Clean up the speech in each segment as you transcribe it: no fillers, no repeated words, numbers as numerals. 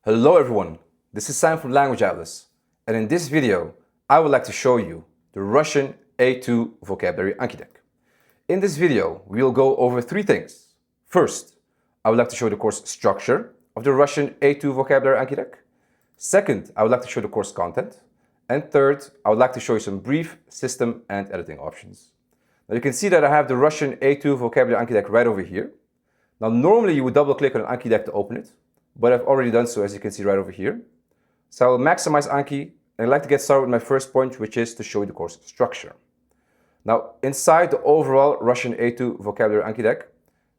Hello everyone, this is Sam from Language Atlas, and in this video I would like to show you the Russian A2 vocabulary Anki deck. In this video we will go over three things. First, I would like to show the course structure of the Russian A2 vocabulary Anki deck. Second, I would like to show the course content. And third, I would like to show you some brief system and editing options. Now you can see that I have the Russian A2 vocabulary Anki deck right over here. Now normally you would double click on an Anki deck to open it, but I've already done so, as you can see right over here. So I will maximize Anki, and I'd like to get started with my first point, which is to show you the course structure. Now inside the overall Russian A2 vocabulary Anki deck,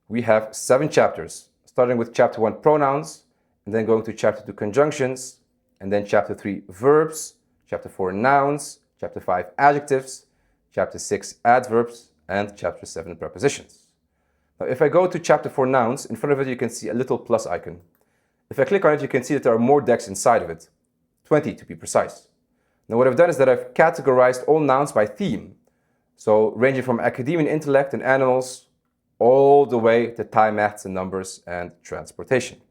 we have 7 chapters, starting with chapter 1 pronouns, and then going to chapter 2 conjunctions, and then chapter 3 verbs, chapter 4 nouns, chapter 5 adjectives, chapter 6 adverbs, and chapter 7 prepositions. Now if I go to chapter 4 nouns, in front of it you can see a little plus icon. If I click on it, you can see that there are more decks inside of it, 20 to be precise. Now what I've done is that I've categorized all nouns by theme, so ranging from academia and intellect and animals, all the way to time, maths and numbers and transportation.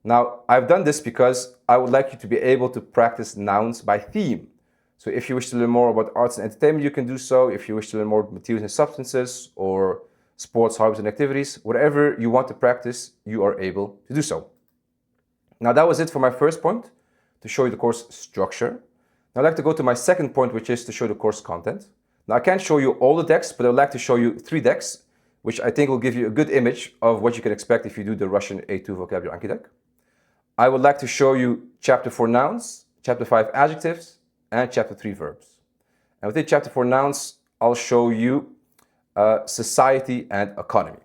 Now I've done this because I would like you to be able to practice nouns by theme. So if you wish to learn more about arts and entertainment, you can do so. If you wish to learn more materials and substances, or sports, hobbies and activities, whatever you want to practice, you are able to do so. Now that was it for my first point, to show you the course structure. Now I'd like to go to my second point, which is to show the course content. Now I can't show you all the decks, but I'd like to show you 3 decks, which I think will give you a good image of what you can expect if you do the Russian A2 vocabulary Anki deck. I would like to show you chapter 4 nouns, chapter 5 adjectives, and chapter 3 verbs. And within chapter 4 nouns, I'll show you society and economy.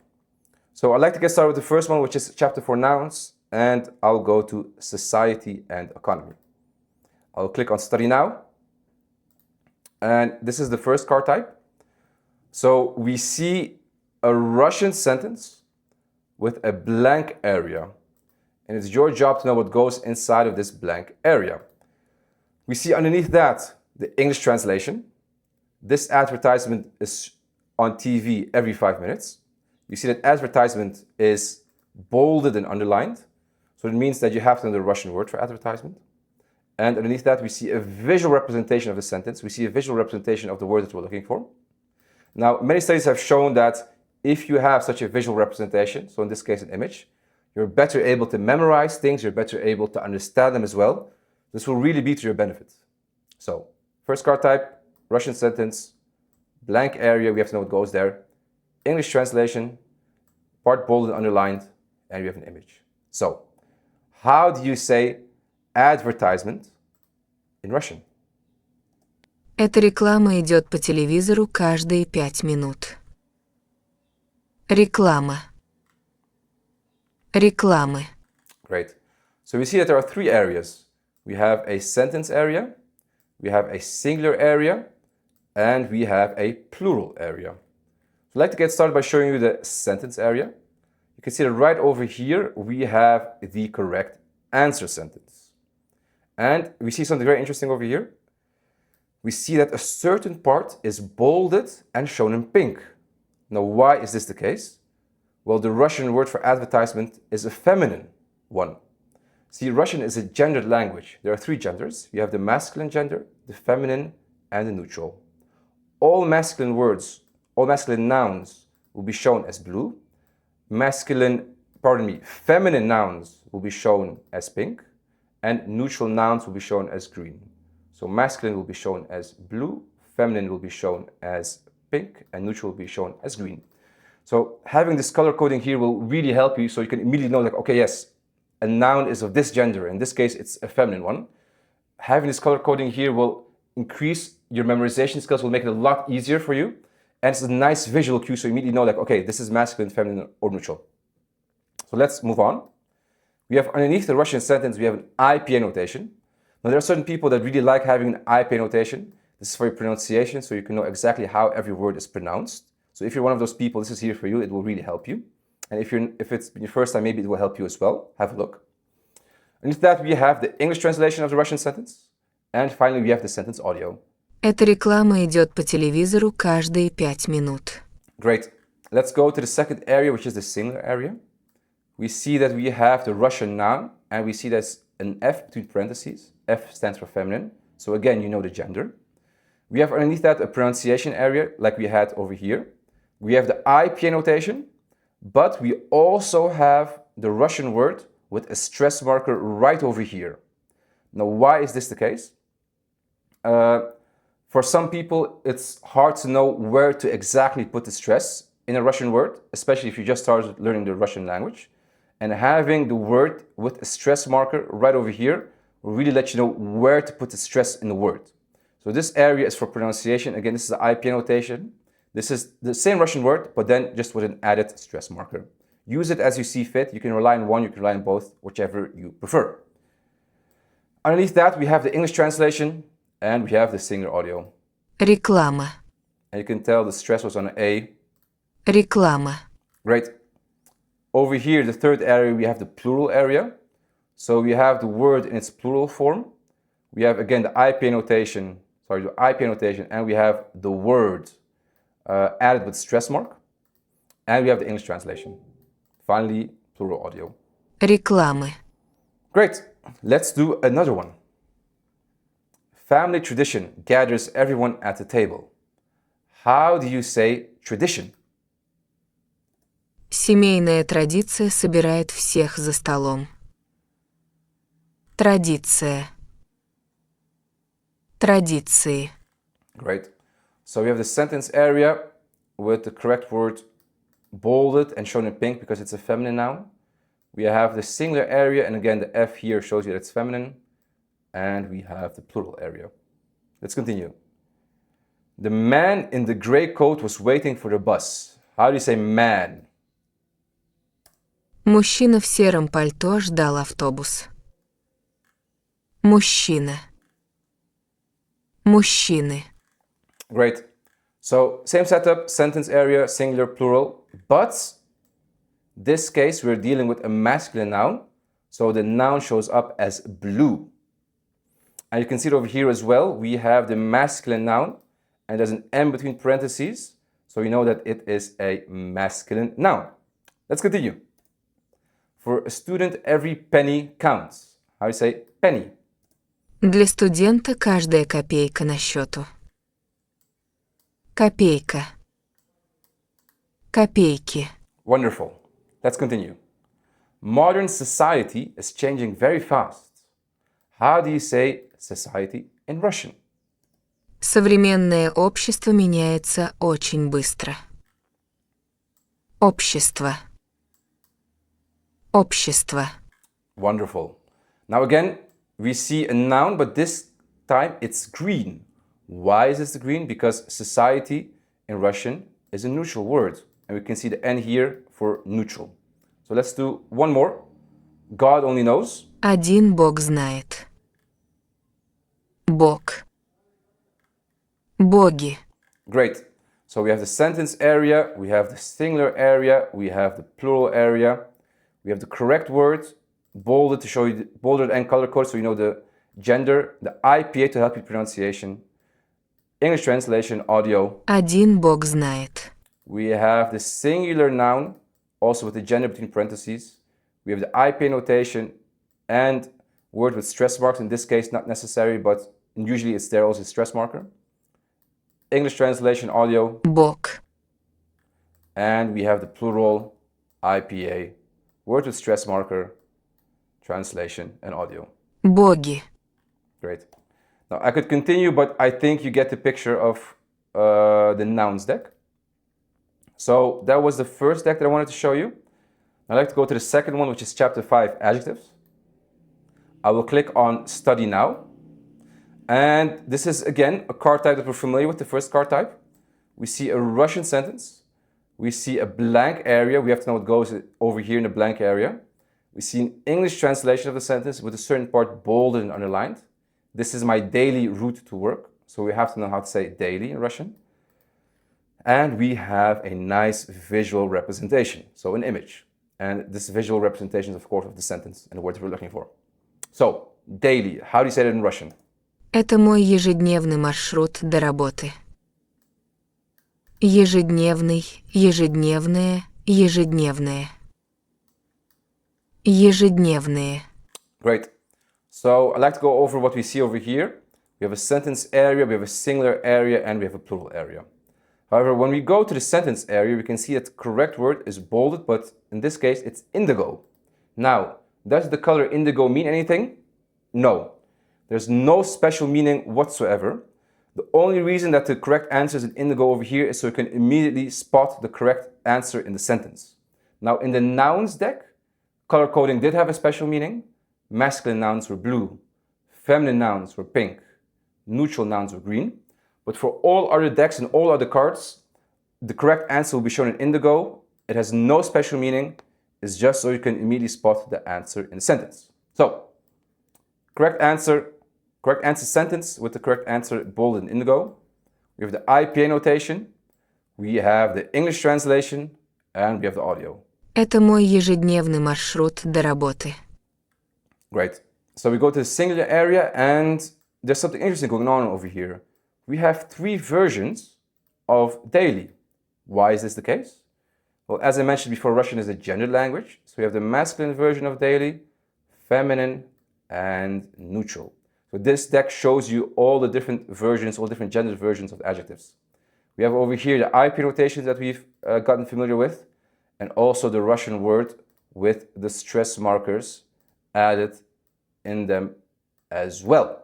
So I'd like to get started with the first one, which is chapter 4 nouns, and I'll go to society and economy. I'll click on study now, and this is the first card type. So we see a Russian sentence with a blank area, and it's your job to know what goes inside of this blank area. We see underneath that the English translation. This advertisement is on TV every 5 minutes. You see that advertisement is bolded and underlined. So it means that you have to know the Russian word for advertisement. And underneath that, we see a visual representation of the sentence. We see a visual representation of the word that we're looking for. Now, many studies have shown that if you have such a visual representation, so in this case an image, you're better able to memorize things, you're better able to understand them as well. This will really be to your benefit. So, first card type, Russian sentence, blank area, we have to know what goes there. English translation, part bolded and underlined, and we have an image. So, how do you say advertisement in Russian? Эта реклама идет по телевизору каждые 5 минут. Реклама. Рекламы. Great. So we see that there are 3 areas. We have a sentence area, we have a singular area, and we have a plural area. So I'd like to get started by showing you the sentence area. You can see that right over here we have the correct answer sentence. And we see something very interesting over here. We see that a certain part is bolded and shown in pink. Now why is this the case? Well, the Russian word for advertisement is a feminine one. See, Russian is a gendered language. There are 3 genders. You have the masculine gender, the feminine, and the neutral. All masculine words, all masculine nouns will be shown as blue. Feminine nouns will be shown as pink, and neutral nouns will be shown as green. So masculine will be shown as blue, feminine will be shown as pink, and neutral will be shown as green. So having this color coding here will really help you, so you can immediately know, like, okay, yes, a noun is of this gender. In this case, it's a feminine one. Having this color coding here will increase your memorization skills, will make it a lot easier for you. And it's a nice visual cue, so you immediately know, like, okay, this is masculine, feminine, or neutral. So let's move on. We have underneath the Russian sentence, we have an IPA notation. Now there are certain people that really like having an IPA notation. This is for your pronunciation, so you can know exactly how every word is pronounced. So if you're one of those people, this is here for you. It will really help you. And if it's been your first time, maybe it will help you as well. Have a look. Underneath that, we have the English translation of the Russian sentence. And finally, we have the sentence audio. Эта реклама идет по телевизору каждые 5 минут. Great. Let's go to the second area, which is the singular area. We see that we have the Russian noun, and we see that an F between parentheses. F stands for feminine. So again, you know the gender. We have underneath that a pronunciation area like we had over here. We have the IPA notation, but we also have the Russian word with a stress marker right over here. Now, why is this the case? For some people, it's hard to know where to exactly put the stress in a Russian word, especially if you just started learning the Russian language. And having the word with a stress marker right over here will really let you know where to put the stress in the word. So this area is for pronunciation. Again, this is the IPA notation. This is the same Russian word, but then just with an added stress marker. Use it as you see fit. You can rely on one, you can rely on both, whichever you prefer. Underneath that, we have the English translation and we have the singular audio. Реклама. And you can tell the stress was on A. Реклама. Great. Over here, the third area, we have the plural area. So we have the word in its plural form. We have, again, the IPA notation, and we have the word added with stress mark. And we have the English translation. Finally, plural audio. Рекламы. Great. Let's do another one. Family tradition gathers everyone at the table. How do you say tradition? Семейная традиция собирает всех за столом. Традиция. Традиции. Great. So we have the sentence area with the correct word bolded and shown in pink because it's a feminine noun. We have the singular area, and again, the F here shows you that it's feminine. And we have the plural area. Let's continue. The man in the gray coat was waiting for the bus. How do you say man? Мужчина в сером пальто ждал автобус. Мужчина. Мужчины. Great. So same setup, sentence area, singular, plural, but this case we're dealing with a masculine noun, so the noun shows up as blue. And you can see it over here as well. We have the masculine noun, and there's an M between parentheses, so you know that it is a masculine noun. Let's continue. For a student, every penny counts. How do you say penny? Для студента каждая копейка на счету. Копейка. Копейки. Wonderful. Let's continue. Modern society is changing very fast. How do you say society in Russian? Современное общество меняется очень быстро. Общество. Общество. Wonderful. Now again, we see a noun, but this time it's green. Why is this green? Because society in Russian is a neutral word. And we can see the N here for neutral. So let's do one more. God only knows. Один Бог знает. Бог. Боги. Great. So we have the sentence area, we have the singular area, we have the plural area, we have the correct word, bolded to show you, bolded and color coded so you know the gender, the IPA to help you pronunciation, English translation, audio. Один Бог знает. We have the singular noun, also with the gender between parentheses. We have the IPA notation and word with stress marks. In this case, not necessary, but usually it's there also a stress marker. English translation, audio. Бог. And we have the plural IPA, word with stress marker, translation, and audio. Боги. Great. Now I could continue, but I think you get the picture of the nouns deck. So that was the first deck that I wanted to show you. I'd like to go to the second one, which is chapter 5, adjectives. I will click on study now. And this is, again, a card type that we're familiar with, the first card type. We see a Russian sentence. We see a blank area. We have to know what goes over here in the blank area. We see an English translation of the sentence with a certain part bolded and underlined. This is my daily route to work. So we have to know how to say daily in Russian. And we have a nice visual representation, so an image. And this visual representation is, of course, of the sentence and the words we're looking for. So, daily, how do you say that in Russian? Это мой ежедневный маршрут до работы. Ежедневный, ежедневное, ежедневное. Ежедневные. Great. So I'd like to go over what we see over here. We have a sentence area, we have a singular area, and we have a plural area. However, when we go to the sentence area, we can see that the correct word is bolded, but in this case, it's indigo. Now, does the color indigo mean anything? No. There's no special meaning whatsoever. The only reason that the correct answer is in indigo over here is so you can immediately spot the correct answer in the sentence. Now, in the nouns deck, color coding did have a special meaning. Masculine nouns were blue, feminine nouns were pink, neutral nouns were green. But for all other decks and all other cards, the correct answer will be shown in indigo. It has no special meaning. It's just so you can immediately spot the answer in the sentence. So, correct answer sentence with the correct answer bolded in indigo. We have the IPA notation, we have the English translation, and we have the audio. Это мой ежедневный маршрут до работы. Great. So we go to the singular area, and there's something interesting going on over here. We have 3 versions of daily. Why is this the case? Well, as I mentioned before, Russian is a gendered language. So we have the masculine version of daily, feminine, and neutral. So this deck shows you all the different versions, all different gendered versions of adjectives. We have over here the IP notations that we've gotten familiar with, and also the Russian word with the stress markers added in them as well.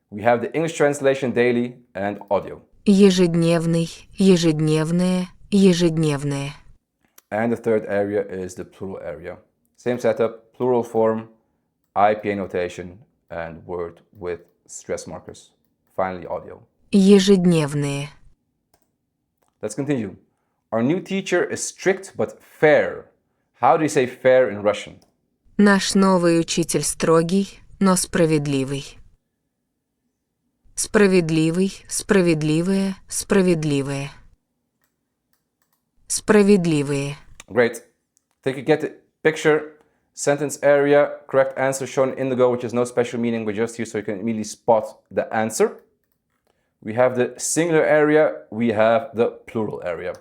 We have the English translation daily and audio. Ежедневный, ежедневное, ежедневное. And the third area is the plural area. Same setup, plural form, IPA notation, and word with stress markers. Finally, audio. Ежедневные. Let's continue. Our new teacher is strict but fair. How do you say fair in Russian? Наш новый учитель строгий, но справедливый. Справедливый, справедливое, справедливое. Справедливые. Great. I think you get the picture. Sentence area, correct answer shown in indigo, which is no special meaning, but just here so you can immediately spot the answer. We have the singular area, we have the plural area.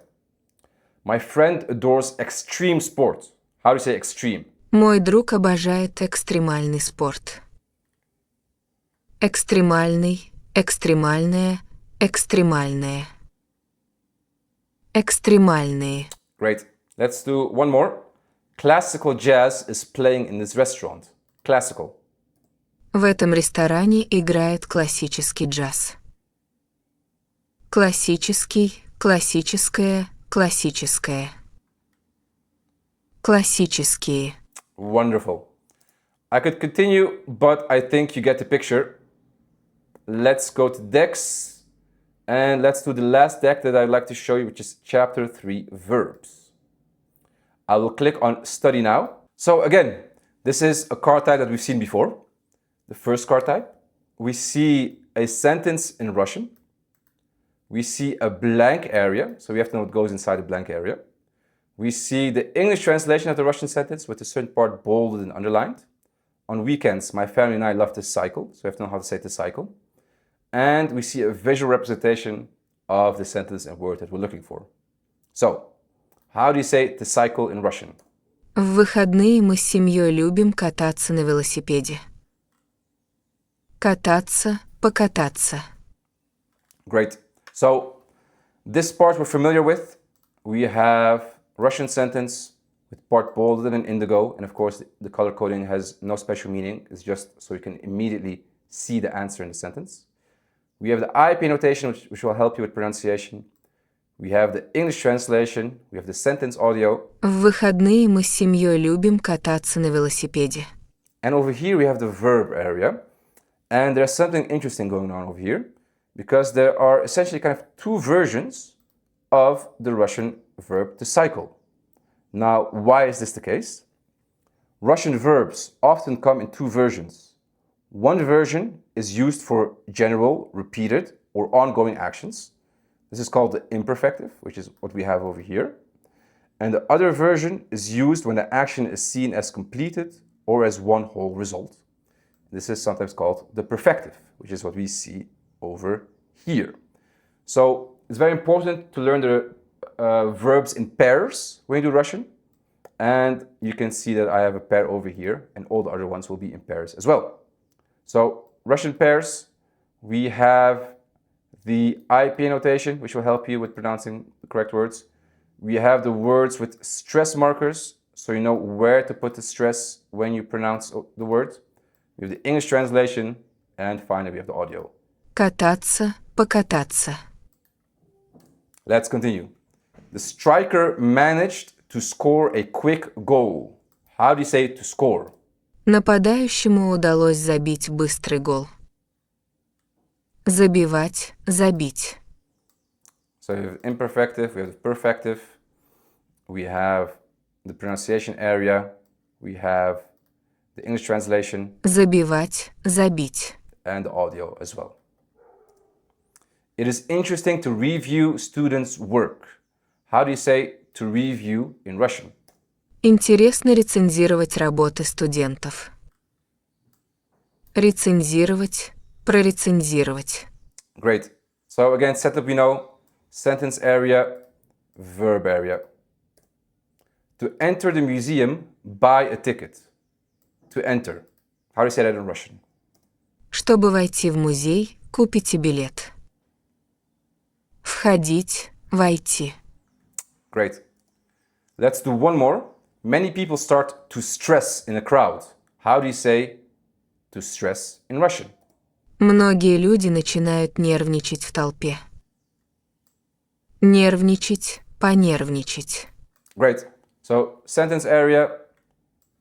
My friend adores extreme sport. How do you say extreme? Мой друг обожает экстремальный спорт. Экстремальный, экстремальное, экстремальное. Экстремальные. Great. Let's do one more. Classical jazz is playing in this restaurant. Classical. В этом ресторане играет классический джаз. Классический, классическое, классическое. Классические. Wonderful. I could continue, but I think you get the picture. Let's go to decks, and let's do the last deck that I'd like to show you, which is Chapter 3, Verbs. I will click on Study Now. So again, this is a card type that we've seen before. The first card type. We see a sentence in Russian. We see a blank area, so we have to know what goes inside the blank area. We see the English translation of the Russian sentence with a certain part bolded and underlined. On weekends, my family and I love to cycle, so we have to know how to say to cycle. And we see a visual representation of the sentence and word that we're looking for. So, how do you say to cycle in Russian? В выходные мы с семьей любим кататься на велосипеде. Кататься, покататься. Great. So, this part we're familiar with. We have Russian sentence with part bolded and indigo, and of course the color coding has no special meaning. It's just so you can immediately see the answer in the sentence. We have the IP notation, which will help you with pronunciation. We have the English translation. We have the sentence audio. В выходные мы с семьей любим кататься на велосипеде. And over here we have the verb area. And there's something interesting going on over here, because there are essentially kind of 2 versions of the Russian verb to cycle. Now, why is this the case? Russian verbs often come in 2 versions. One version is used for general, repeated, or ongoing actions. This is called the imperfective, which is what we have over here. And the other version is used when the action is seen as completed or as one whole result. This is sometimes called the perfective, which is what we see over here. So it's very important to learn the verbs in pairs when you do Russian. And you can see that I have a pair over here, and all the other ones will be in pairs as well. So Russian pairs, we have the IPA notation, which will help you with pronouncing the correct words. We have the words with stress markers, so you know where to put the stress when you pronounce the word. We have the English translation, and finally we have the audio. Кататься, покататься. Let's continue. The striker managed to score a quick goal. How do you say to score? Нападающему удалось забить быстрый гол. Забивать, забить. So we have imperfective, we have the perfective, we have the pronunciation area, we have the English translation, Забивать, забить. and the audio as well. It is interesting to review students' work. How do you say to review in Russian? Интересно рецензировать работы студентов. Рецензировать, прорецензировать. Great. So again, setup we know, sentence area, verb area. To enter the museum, buy a ticket. To enter. How do you say that in Russian? Чтобы войти в музей, купите билет. Входить, войти. Great. Let's do one more. Many people start to stress in a crowd. How do you say to stress in Russian? Многие люди начинают нервничать в толпе. Нервничать, понервничать. Great. So sentence area,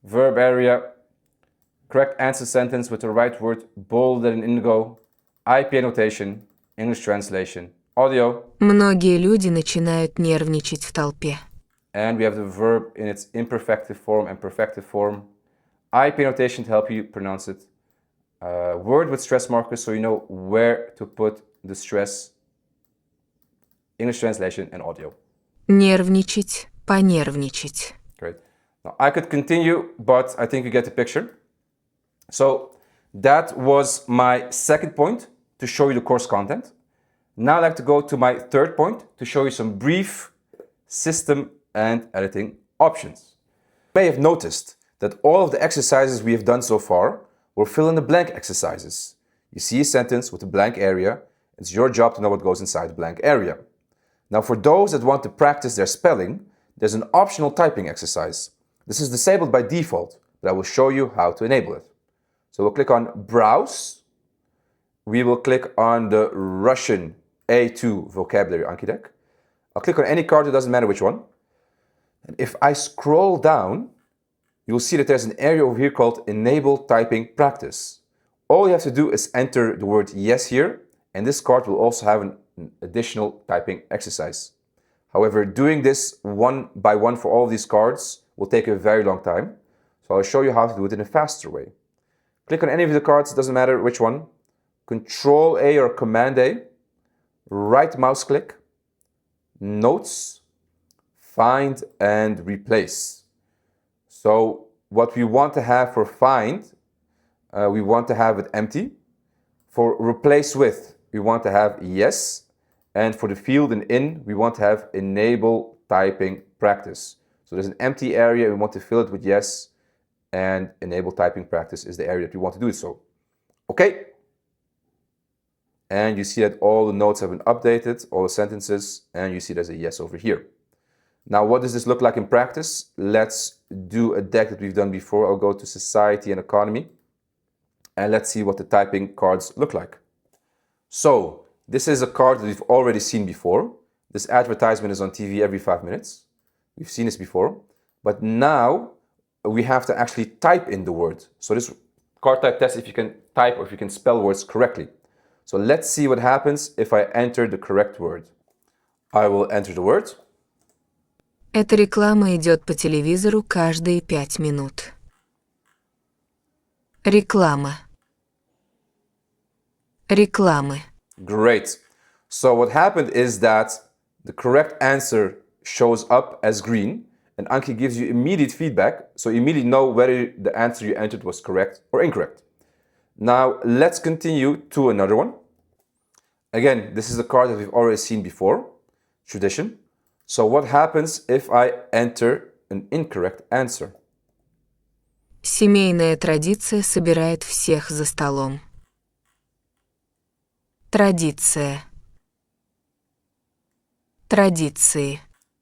verb area, correct answer sentence with the right word, bolded and indigo, IPA notation, English translation, audio, Многие люди начинают нервничать в толпе. and we have the verb in its imperfective form and perfective form. IPA notation to help you pronounce it. Word with stress markers so you know where to put the stress. English translation and audio. Нервничать, понервничать. Great. Now I could continue, but I think you get the picture. So that was my second point to show you the course content. Now I'd like to go to my third point to show you some brief system and editing options. You may have noticed that all of the exercises we have done so far were fill in the blank exercises. You see a sentence with a blank area. It's your job to know what goes inside the blank area. Now for those that want to practice their spelling, there's an optional typing exercise. This is disabled by default, but I will show you how to enable it. So we'll click on Browse. We will click on the Russian A2 vocabulary Anki deck. I'll click on any card, it doesn't matter which one. And if I scroll down, you'll see that there's an area over here called Enable Typing Practice. All you have to do is enter the word yes here, and this card will also have an additional typing exercise. However, doing this one by one for all of these cards will take a very long time. So I'll show you how to do it in a faster way. Click on any of the cards, it doesn't matter which one. Control A or Command A, right mouse click, Notes, Find and Replace. So what we want to have for find, we want to have it empty. For replace with, we want to have yes. And for the field in, we want to have enable typing practice. So there's an empty area, we want to fill it with yes. And enable typing practice is the area that we want to do it so. Okay. And you see that all the notes have been updated, all the sentences, and you see there's a yes over here. Now, what does this look like in practice? Let's do a deck that we've done before. I'll go to Society and Economy, and let's see what the typing cards look like. So, this is a card that we've already seen before. This advertisement is on TV every 5 minutes. We've seen this before, but now we have to actually type in the word. So this card type test if you can type or if you can spell words correctly. So let's see what happens if I enter the correct word. I will enter the word. Эта реклама идет по телевизору каждые 5 минут. Реклама. Рекламы. Great. So what happened is that the correct answer shows up as green, and Anki gives you immediate feedback, so you immediately know whether the answer you entered was correct or incorrect. Now let's continue to another one. Again, this is a card that we've already seen before, tradition. So what happens if I enter an incorrect answer? Семейная традиция собирает всех за столом. Традиция. Традиции.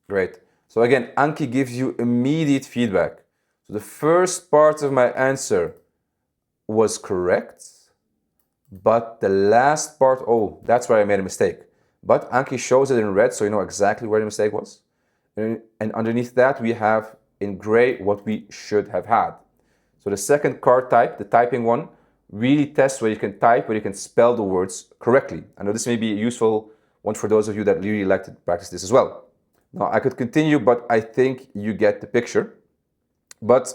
Great. So again, Anki gives you immediate feedback. So the first part of my answer was correct, but the last part, oh, that's where I made a mistake. But Anki shows it in red, so you know exactly where the mistake was. And underneath that, we have in gray what we should have had. So the second card type, the typing one, really tests where you can type, where you can spell the words correctly. I know this may be a useful one for those of you that really like to practice this as well. Now, I could continue, but I think you get the picture. But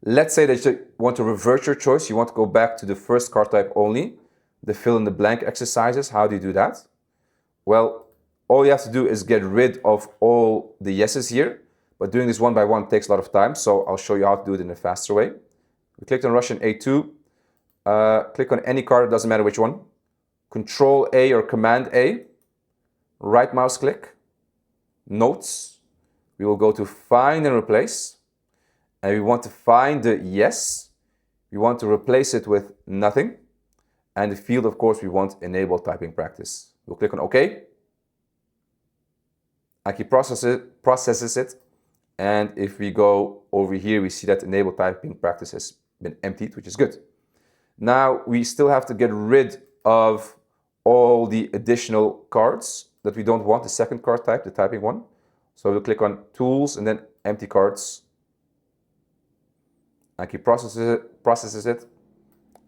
let's say that you want to revert your choice. You want to go back to the first card type only, the fill in the blank exercises. How do you do that? Well, all you have to do is get rid of all the yeses here. But doing this one by one takes a lot of time, so I'll show you how to do it in a faster way. We clicked on Russian A2. Click on any card, it doesn't matter which one. Control A or Command A. Right mouse click. Notes. We will go to Find and Replace. And we want to find the yes. We want to replace it with nothing. And the field, of course, we want Enable Typing Practice. We'll click on OK. Anki processes it. And if we go over here, we see that Enable Typing Practice has been emptied, which is good. Now, we still have to get rid of all the additional cards that we don't want, the second card type, the typing one. So we'll click on Tools and then Empty Cards. Anki processes it.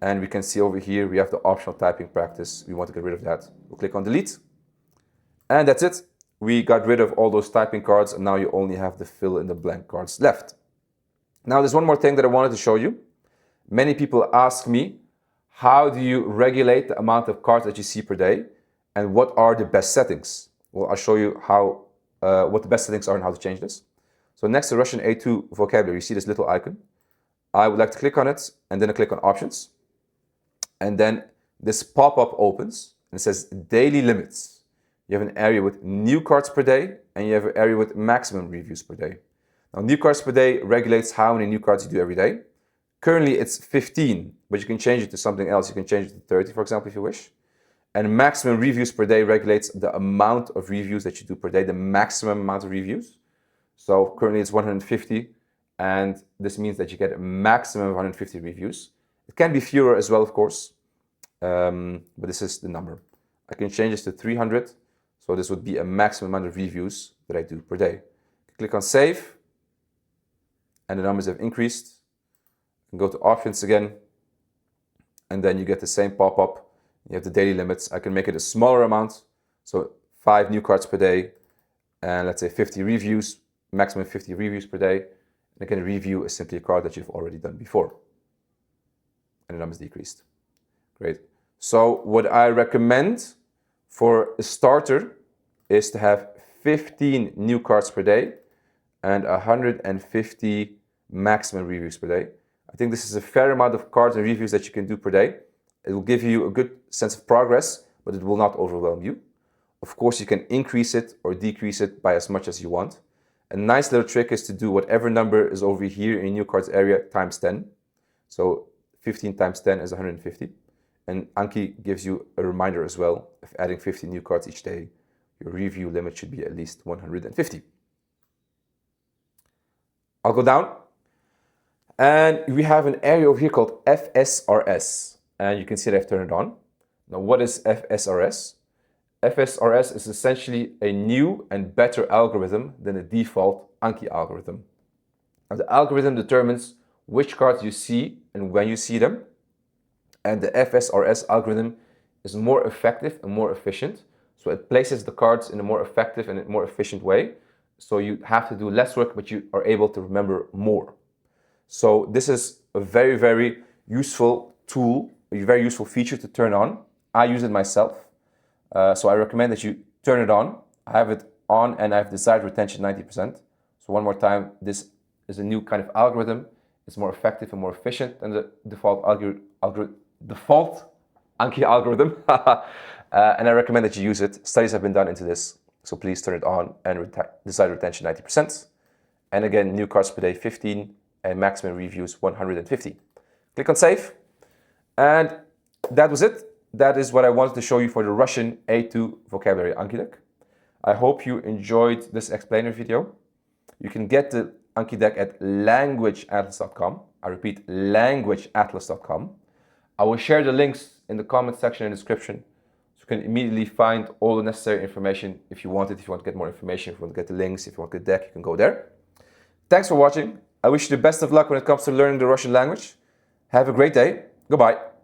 And we can see over here, we have the optional typing practice. We want to get rid of that. We'll click on Delete. And that's it. We got rid of all those typing cards, and now you only have the fill in the blank cards left. Now, there's one more thing that I wanted to show you. Many people ask me, how do you regulate the amount of cards that you see per day, and what are the best settings? Well, I'll show you how what the best settings are and how to change this. So next to Russian A2 vocabulary, you see this little icon. I would like to click on it, and then I click on Options. And then this pop-up opens, and it says Daily Limits. You have an area with new cards per day, and you have an area with maximum reviews per day. Now, new cards per day regulates how many new cards you do every day. Currently, it's 15, but you can change it to something else. You can change it to 30, for example, if you wish. And maximum reviews per day regulates the amount of reviews that you do per day, the maximum amount of reviews. So currently, it's 150, and this means that you get a maximum of 150 reviews. It can be fewer as well, of course, but this is the number. I can change this to 300. So this would be a maximum amount of reviews that I do per day. Click on Save, and the numbers have increased. You can go to Options again, and then you get the same pop-up. You have the daily limits. I can make it a smaller amount, so 5 new cards per day, and let's say 50 reviews, maximum 50 reviews per day. And again, review is simply a card that you've already done before. And the numbers decreased. Great. So what I recommend for a starter is to have 15 new cards per day and 150 maximum reviews per day. I think this is a fair amount of cards and reviews that you can do per day. It will give you a good sense of progress, but it will not overwhelm you. Of course, you can increase it or decrease it by as much as you want. A nice little trick is to do whatever number is over here in new cards area times 10. So 15 times 10 is 150. And Anki gives you a reminder as well of adding 50 new cards each day. Your review limit should be at least 150. I'll go down. And we have an area over here called FSRS. And you can see that I've turned it on. Now, what is FSRS? FSRS is essentially a new and better algorithm than the default Anki algorithm. Now, the algorithm determines which cards you see and when you see them. And the FSRS algorithm is more effective and more efficient. So it places the cards in a more effective and more efficient way. So you have to do less work, but you are able to remember more. So this is a very, very useful tool, a very useful feature to turn on. I use it myself. So I recommend that you turn it on. I have it on and I have desired retention 90%. So one more time, this is a new kind of algorithm. It's more effective and more efficient than the default Anki algorithm. And I recommend that you use it. Studies have been done into this. So please turn it on and desired retention 90%. And again, new cards per day 15 and maximum reviews 150. Click on save. And that was it. That is what I wanted to show you for the Russian A2 vocabulary Anki deck. I hope you enjoyed this explainer video. You can get the Anki deck at languageatlas.com. I repeat, languageatlas.com. I will share the links in the comment section and description, so you can immediately find all the necessary information if you want it. If you want to get more information, if you want to get the links, if you want the deck, you can go there. Thanks for watching. I wish you the best of luck when it comes to learning the Russian language. Have a great day. Goodbye.